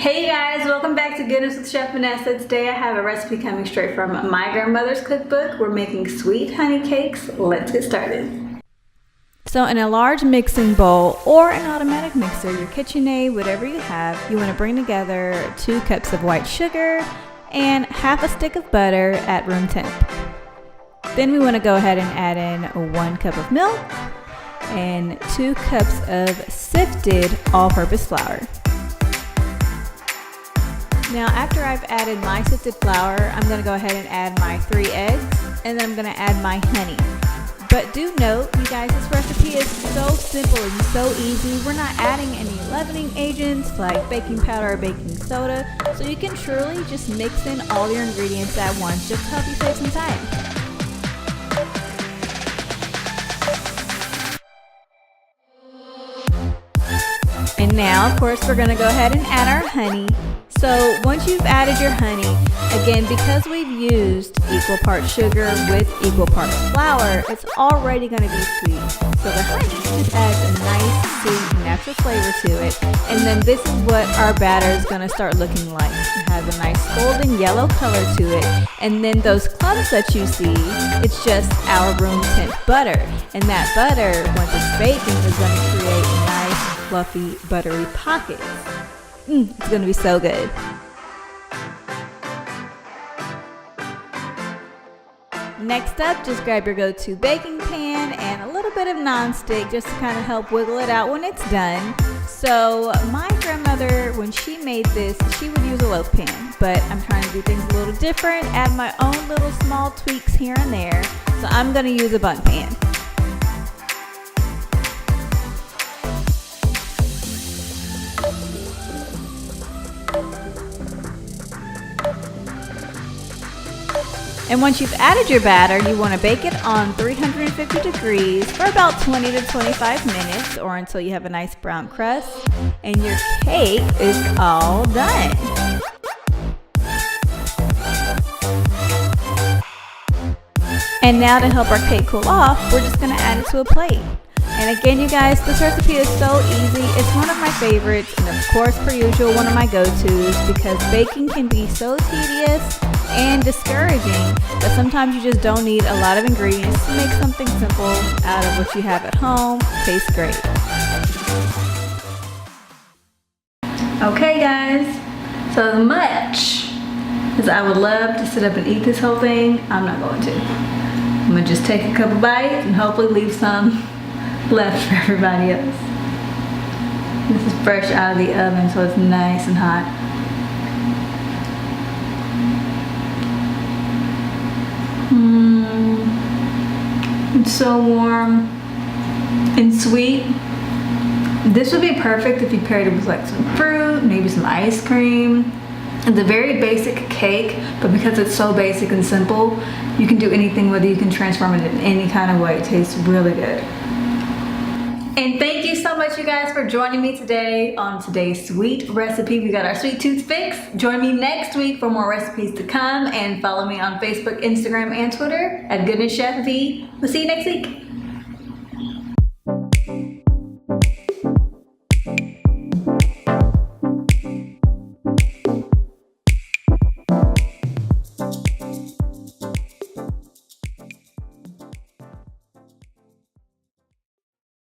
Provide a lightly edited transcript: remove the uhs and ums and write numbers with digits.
Hey guys, welcome back to Goodness with Chef Vannessa. Today I have a recipe coming straight from my grandmother's cookbook. We're making sweet honey cakes. Let's get started. So in a large mixing bowl or an automatic mixer, your KitchenAid, whatever you have, you want to bring together 2 cups of white sugar and half a stick of butter at room temp. Then we want to go ahead and add in 1 cup of milk and 2 cups of sifted all-purpose flour. Now after I've added my sifted flour, I'm going to go ahead and add my 3 eggs, and then I'm going to add my honey. But do note, you guys, this recipe is so simple and so easy. We're not adding any leavening agents like baking powder or baking soda, so you can truly just mix in all your ingredients at once just to help you save some time. And now, of course, we're going to go ahead and add our honey. So once you've added your honey, again, because we've used equal parts sugar with equal parts flour, it's already going to be sweet. So the honey just adds a nice, sweet, natural flavor to it. And then this is what our batter is going to start looking like. It has a nice golden yellow color to it. And then those clumps that you see, it's just our room temp butter. And that butter, once it's baking, is going to create nice, fluffy, buttery pockets. It's going to be so good. Next up, just grab your go-to baking pan and a little bit of nonstick just to kind of help wiggle it out when it's done. So my grandmother, when she made this, she would use a loaf pan, but I'm trying to do things a little different, add my own little small tweaks here and there. So I'm going to use a bun pan. And once you've added your batter, you want to bake it on 350 degrees for about 20 to 25 minutes or until you have a nice brown crust and your cake is all done. And now to help our cake cool off, we're just going to add it to a plate. And again, you guys, this recipe is so easy. It's one of my favorites, and of course, per usual, one of my go-tos, because baking can be so tedious and discouraging that sometimes you just don't need a lot of ingredients to make something simple out of what you have at home taste great. Okay guys, so as much as I would love to sit up and eat this whole thing, I'm not going to. I'm going to just take a couple bites and hopefully leave some left for everybody else. This is fresh out of the oven, so it's nice and hot. It's so warm and sweet. This would be perfect if you paired it with like some fruit, maybe some ice cream. It's a very basic cake, but because it's so basic and simple, you can do anything, whether you can transform it in any kind of way. It tastes really good. And thank you so much, you guys, for joining me today on today's sweet recipe. We got our sweet tooth fix. Join me next week for more recipes to come, and follow me on Facebook, Instagram, and Twitter at Goodness Chef V. We'll see you next week.